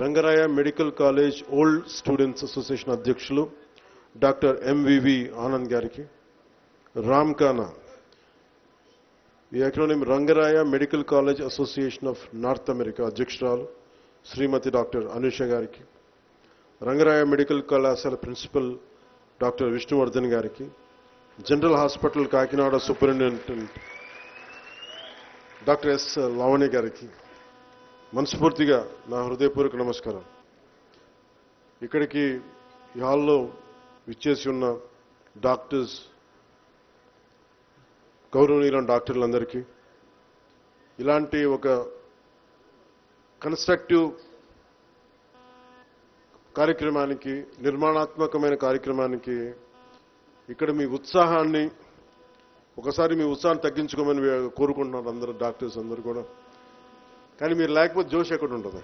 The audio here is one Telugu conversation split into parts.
Rangaraya medical college old students association అధ్యక్షులు డాక్టర్ ఎంవివి ఆనంద్ గారికి, రామ్కానా ఈ acronym Rangaraya medical college association of North America అధ్యక్షురాలు శ్రీమతి డాక్టర్ అనుష గారికి, రంగరాయ మెడికల్ కళాశాల ప్రిన్సిపల్ డాక్టర్ విష్ణువర్ధన్ గారికి, general hospital Kakinada superintendent doctor S Lavanya గారికి మనస్ఫూర్తిగా నా హృదయపూర్వక నమస్కారం. ఇక్కడికి ఈ హాల్లో విచ్చేసి ఉన్న డాక్టర్స్, గౌరవనీయులైన డాక్టర్లందరికీ, ఇలాంటి ఒక కన్స్ట్రక్టివ్ కార్యక్రమానికి, నిర్మాణాత్మకమైన కార్యక్రమానికి ఇక్కడ మీ ఉత్సాహాన్ని ఒకసారి మీ ఉత్సాహాన్ని తగ్గించుకోమని కోరుకుంటున్నారు అందరూ డాక్టర్స్ అందరూ కూడా. కానీ మీరు లేకపోతే జోష్ ఎక్కడ ఉంటుంది?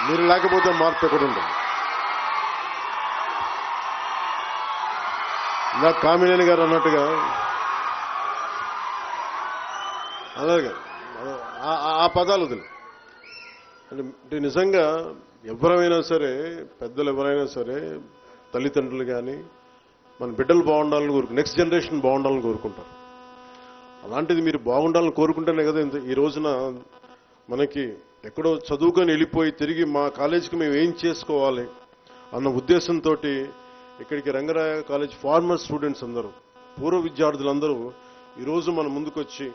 మీరు లేకపోతే మార్పు ఎక్కడ ఉంటుంది? ఇలా కామినేని గారు అన్నట్టుగా అలాగే ఆ పదాలు వదిలి అంటే నిజంగా ఎవరైనా సరే, పెద్దలు ఎవరైనా సరే, తల్లిదండ్రులు కానీ మన బిడ్డలు బాగుండాలని నెక్స్ట్ జనరేషన్ బాగుండాలని కోరుకుంటారు. అలాంటిది మీరు బాగుండాలని కోరుకుంటేనే కదా ఈ రోజున మనకి ఎక్కడో చదువుకొని వెళ్ళిపోయి తిరిగి మా కాలేజీకి మేము ఏం చేసుకోవాలి అన్న ఉద్దేశంతో ఇక్కడికి రంగరాయ కాలేజ్ ఫార్మర్ స్టూడెంట్స్ అందరూ, పూర్వ విద్యార్థులందరూ ఈరోజు మన ముందుకొచ్చి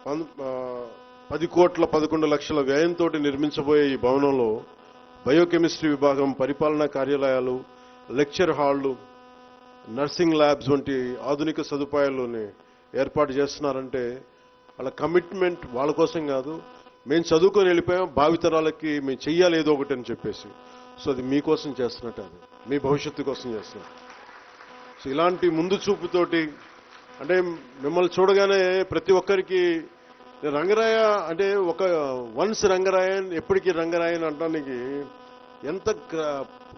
10,11,00,000 వ్యయంతో నిర్మించబోయే ఈ భవనంలో బయోకెమిస్ట్రీ విభాగం, పరిపాలనా కార్యాలయాలు, లెక్చర్ హాళ్లు, నర్సింగ్ ల్యాబ్స్ వంటి ఆధునిక సదుపాయాల్లోనే ఏర్పాటు చేస్తున్నారంటే వాళ్ళ కమిట్మెంట్ వాళ్ళ కోసం కాదు, మేము చదువుకొని వెళ్ళిపోయాం, భావితరాలకి మేము చెయ్యాలి ఏదో ఒకటి అని చెప్పేసి. సో అది మీకోసం చేస్తున్నట్టు, అది మీ భవిష్యత్తు కోసం చేస్తున్నారు. సో ఇలాంటి ముందు చూపుతోటి అంటే మిమ్మల్ని చూడగానే ప్రతి ఒక్కరికి రంగరాయ అంటే ఒక వన్స్ రంగరాయన్ ఎప్పటికీ రంగరాయన్ అంటానికి ఎంత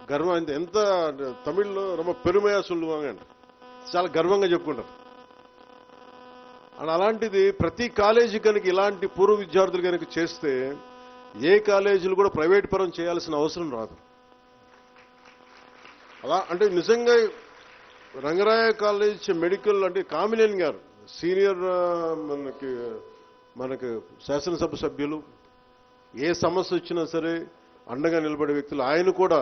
గర్వం, ఎంత తమిళ్లో రొమ్మ పెరుమయా సొల్లువాంగ అంట, చాలా గర్వంగా చెప్పుకుంటారు. అండ్ అలాంటిది ప్రతి కాలేజీ కనుక ఇలాంటి పూర్వ విద్యార్థులు కనుక చేస్తే ఏ కాలేజీలు కూడా ప్రైవేట్ పరం చేయాల్సిన అవసరం రాదు. అలా అంటే నిజంగా రంగరాయ కాలేజ్ మెడికల్ అంటే కామినేని గారు సీనియర్ మనకి శాసనసభ సభ్యులు, ఏ సమస్య వచ్చినా సరే అండగా నిలబడే వ్యక్తులు. ఆయన కూడా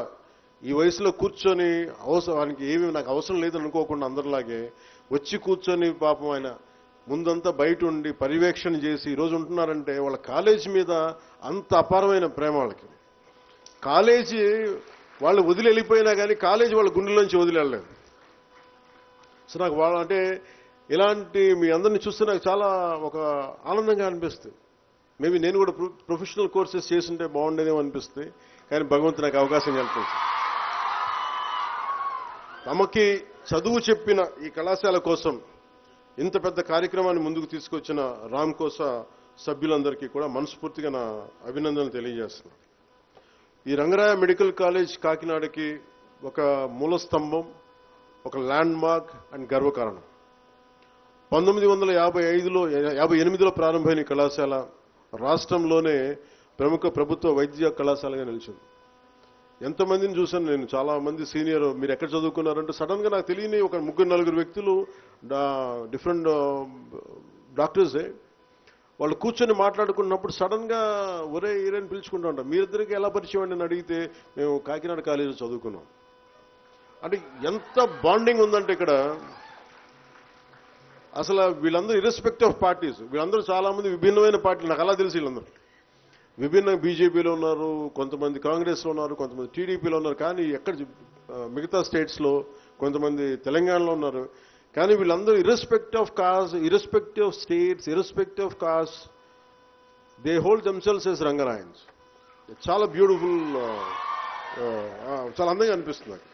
ఈ వయసులో కూర్చొని అవసరానికి ఏమీ నాకు అవసరం లేదని అనుకోకుండా అందరిలాగే వచ్చి కూర్చొని పాపం ఆయన ముందంతా బయట ఉండి పర్యవేక్షణ చేసి ఈరోజు ఉంటున్నారంటే వాళ్ళ కాలేజీ మీద అంత అపారమైన ప్రేమ వాళ్ళకి. కాలేజీ వాళ్ళు వదిలి వెళ్ళిపోయినా కానీ కాలేజీ వాళ్ళ గుండెల్లోంచి వదిలి వెళ్ళలేదు. సో నాకు వాళ్ళ అంటే ఇలాంటి మీ అందరినీ చూస్తే నాకు చాలా ఒక ఆనందంగా అనిపిస్తుంది. మేబీ నేను కూడా ప్రొఫెషనల్ కోర్సెస్ చేస్తుంటే బాగుండేదేమో అనిపిస్తుంది, కానీ భగవంతుడు నాకు అవకాశం కల్పించింది. తమకి చదువు చెప్పిన ఈ కళాశాల కోసం ఇంత పెద్ద కార్యక్రమాన్ని ముందుకు తీసుకొచ్చిన రామ్కోసా సభ్యులందరికీ కూడా మనస్ఫూర్తిగా నా అభినందనలు తెలియజేస్తున్నాను. ఈ రంగరాయ మెడికల్ కాలేజ్ కాకినాడకి ఒక మూల స్తంభం, ఒక ల్యాండ్ మార్క్ అండ్ గర్వకారణం. 1958లో ప్రారంభమైన కళాశాల రాష్ట్రంలోనే ప్రముఖ ప్రభుత్వ వైద్య కళాశాలగా నిలిచింది. ఎంతమందిని చూశాను నేను, చాలా మంది సీనియర్ మీరు ఎక్కడ చదువుకున్నారంటే సడన్ గా నాకు తెలియని ఒక 3-4 వ్యక్తులు డిఫరెంట్ డాక్టర్సే వాళ్ళు కూర్చొని మాట్లాడుకున్నప్పుడు సడన్ గా ఒరే ఈరేని పిలుచుకుంటూ ఉంటాం. మీరిద్దరికి ఎలా పరిచయం అని అడిగితే మేము కాకినాడ కాలేజీలో చదువుకున్నాం. అంటే ఎంత బాండింగ్ ఉందంటే ఇక్కడ అసలు వీళ్ళందరూ ఇర్రెస్పెక్టివ్ ఆఫ్ పార్టీస్, వీళ్ళందరూ చాలా మంది విభిన్నమైన పార్టీలు, నాకు అలా తెలిసి వీళ్ళందరూ విభిన్న బీజేపీలో ఉన్నారు, కొంతమంది కాంగ్రెస్లో ఉన్నారు, కొంతమంది టీడీపీలో ఉన్నారు, కానీ ఎక్కడ మిగతా స్టేట్స్లో కొంతమంది తెలంగాణలో ఉన్నారు. కానీ వీళ్ళందరూ irrespective of caste, irrespective of states, irrespective of caste, they hold themselves as Rangarayans. చాలా బ్యూటిఫుల్, చాలా అందంగా అనిపిస్తుంది నాకు.